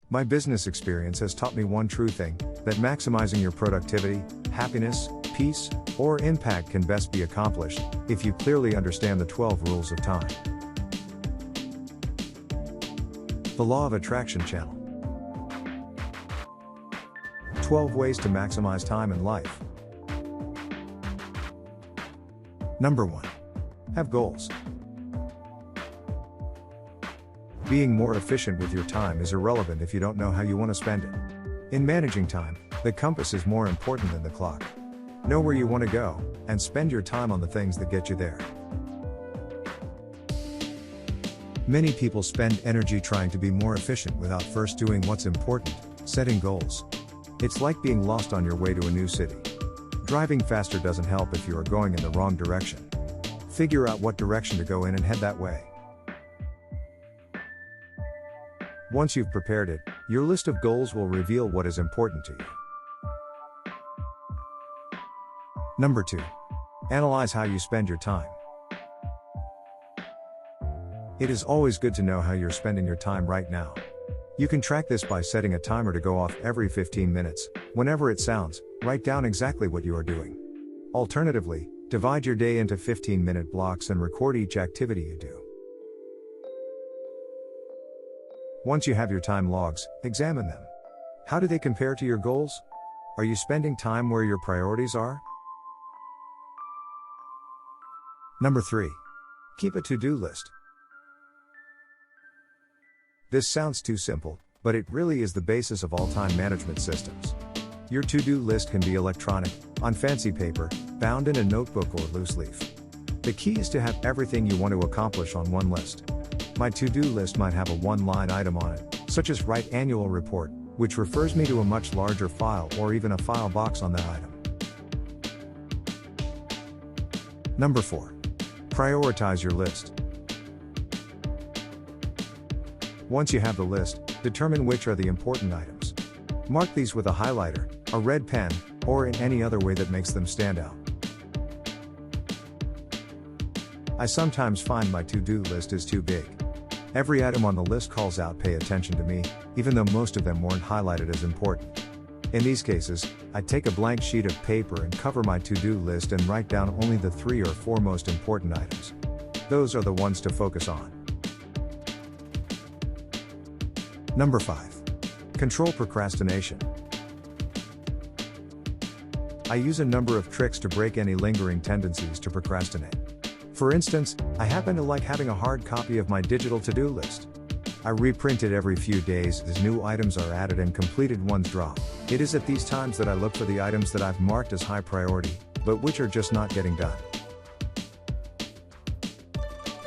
My business experience has taught me one true thing, that maximizing your productivity, happiness, peace, or impact can best be accomplished if you clearly understand the 12 rules of time. The Law of Attraction Channel. 12 ways to maximize time in life. Number 1. Have goals. Being more efficient with your time is irrelevant if you don't know how you want to spend it. In managing time, the compass is more important than the clock. Know where you want to go, and spend your time on the things that get you there. Many people spend energy trying to be more efficient without first doing what's important, setting goals. It's like being lost on your way to a new city. Driving faster doesn't help if you are going in the wrong direction. Figure out what direction to go in and head that way. Once you've prepared it, your list of goals will reveal what is important to you. Number 2. Analyze how you spend your time. It is always good to know how you're spending your time right now. You can track this by setting a timer to go off every 15 minutes. Whenever it sounds, write down exactly what you are doing. Alternatively, divide your day into 15-minute blocks and record each activity you do. Once you have your time logs, examine them. How do they compare to your goals? Are you spending time where your priorities are? Number 3. Keep a to-do list. This sounds too simple, but it really is the basis of all time management systems. Your to-do list can be electronic, on fancy paper, bound in a notebook or loose leaf. The key is to have everything you want to accomplish on one list. My to-do list might have a one-line item on it, such as write annual report, which refers me to a much larger file or even a file box on that item. Number 4. Prioritize your list. Once you have the list, determine which are the important items. Mark these with a highlighter, a red pen, or in any other way that makes them stand out. I sometimes find my to-do list is too big. Every item on the list calls out "pay attention to me," even though most of them weren't highlighted as important. In these cases, I take a blank sheet of paper and cover my to-do list and write down only the 3 or 4 most important items. Those are the ones to focus on. Number 5. Control procrastination. I use a number of tricks to break any lingering tendencies to procrastinate. For instance, I happen to like having a hard copy of my digital to-do list. I reprint it every few days as new items are added and completed ones drop. It is at these times that I look for the items that I've marked as high priority, but which are just not getting done.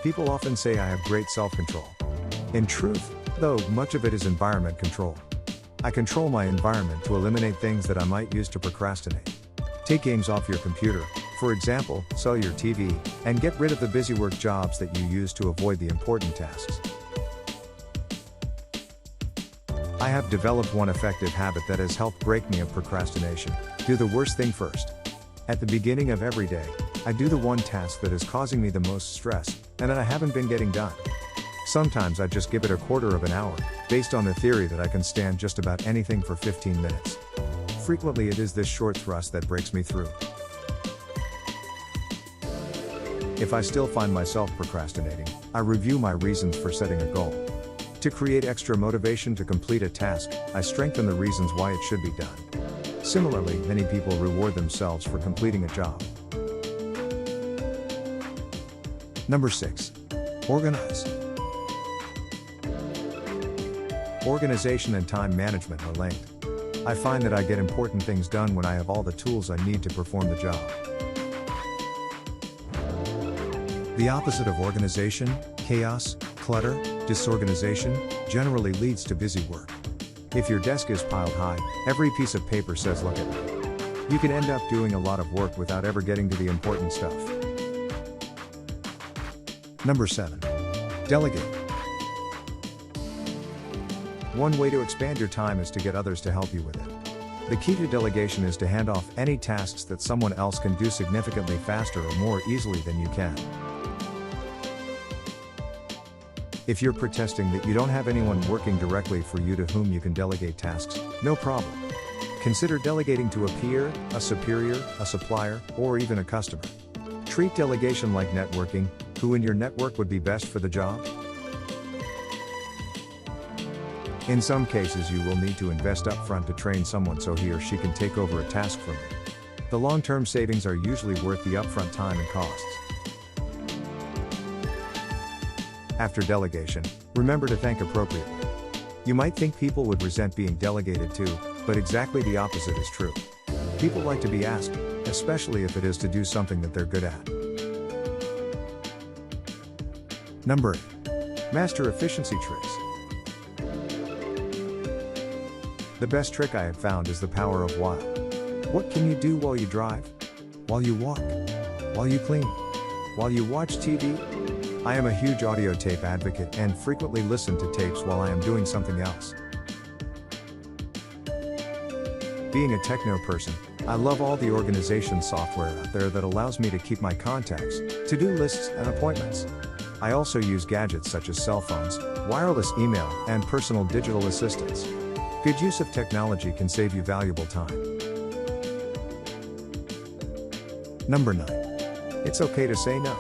People often say I have great self-control. In truth, though, much of it is environment control. I control my environment to eliminate things that I might use to procrastinate. Take games off your computer, for example, sell your TV, and get rid of the busywork jobs that you use to avoid the important tasks. I have developed one effective habit that has helped break me of procrastination: do the worst thing first. At the beginning of every day, I do the one task that is causing me the most stress, and that I haven't been getting done. Sometimes I just give it a quarter of an hour, based on the theory that I can stand just about anything for 15 minutes. Frequently it is this short thrust that breaks me through. If I still find myself procrastinating, I review my reasons for setting a goal. To create extra motivation to complete a task, I strengthen the reasons why it should be done. Similarly, many people reward themselves for completing a job. Number 6. Organize. Organization and time management are linked. I find that I get important things done when I have all the tools I need to perform the job. The opposite of organization, chaos, clutter, disorganization, generally leads to busy work. If your desk is piled high, every piece of paper says "look at me." You can end up doing a lot of work without ever getting to the important stuff. Number 7. Delegate. One way to expand your time is to get others to help you with it. The key to delegation is to hand off any tasks that someone else can do significantly faster or more easily than you can. If you're protesting that you don't have anyone working directly for you to whom you can delegate tasks, no problem. Consider delegating to a peer, a superior, a supplier, or even a customer. Treat delegation like networking. Who in your network would be best for the job? In some cases, you will need to invest upfront to train someone so he or she can take over a task from you. The long-term savings are usually worth the upfront time and costs. After delegation, remember to thank appropriately. You might think people would resent being delegated to, but exactly the opposite is true. People like to be asked, especially if it is to do something that they're good at. Number 8. Master efficiency tricks. The best trick I have found is the power of while. What can you do while you drive? While you walk? While you clean? While you watch TV? I am a huge audio tape advocate and frequently listen to tapes while I am doing something else. Being a techno person, I love all the organization software out there that allows me to keep my contacts, to-do lists, and appointments. I also use gadgets such as cell phones, wireless email, and personal digital assistants. Good use of technology can save you valuable time. Number 9. It's okay to say no.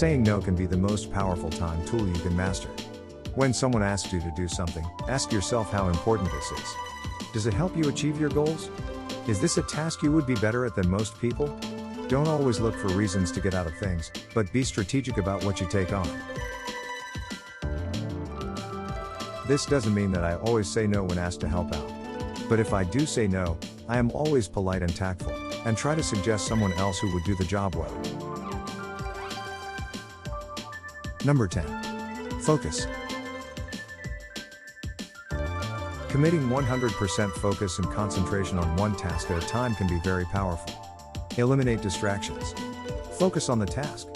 Saying no can be the most powerful time tool you can master. When someone asks you to do something, ask yourself how important this is. Does it help you achieve your goals? Is this a task you would be better at than most people? Don't always look for reasons to get out of things, but be strategic about what you take on. This doesn't mean that I always say no when asked to help out. But if I do say no, I am always polite and tactful, and try to suggest someone else who would do the job well. Number 10. Focus. Committing 100% focus and concentration on one task at a time can be very powerful. Eliminate distractions. Focus on the task.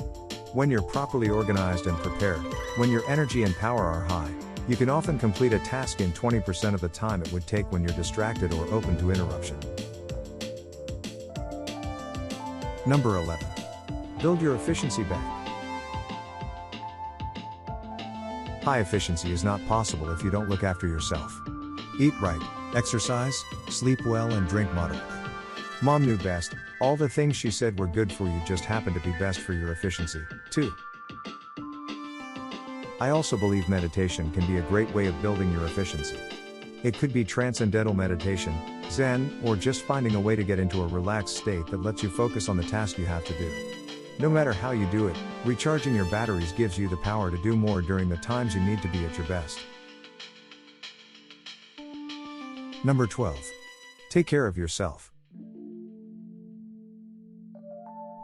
When you're properly organized and prepared, when your energy and power are high, you can often complete a task in 20% of the time it would take when you're distracted or open to interruption. Number 11. Build your efficiency bank. High efficiency is not possible if you don't look after yourself. Eat right, exercise, sleep well, and drink moderately. Mom knew best. All the things she said were good for you just happened to be best for your efficiency, too. I also believe meditation can be a great way of building your efficiency. It could be transcendental meditation, Zen, or just finding a way to get into a relaxed state that lets you focus on the task you have to do. No matter how you do it, recharging your batteries gives you the power to do more during the times you need to be at your best. Number 12. Take care of yourself.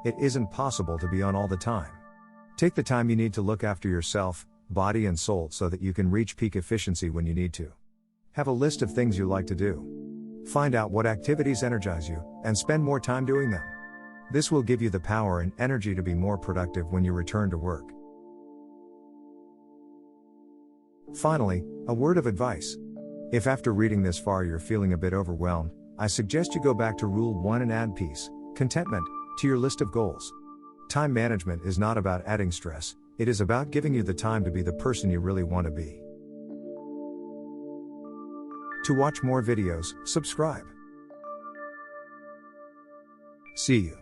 It isn't possible to be on all the time. Take the time you need to look after yourself, body and soul, so that you can reach peak efficiency when you need to. Have a list of things you like to do. Find out what activities energize you, and spend more time doing them. This will give you the power and energy to be more productive when you return to work. Finally, a word of advice. If after reading this far you're feeling a bit overwhelmed, I suggest you go back to Rule 1 and add peace, contentment, to your list of goals. Time management is not about adding stress, it is about giving you the time to be the person you really want to be. To watch more videos, subscribe. See you.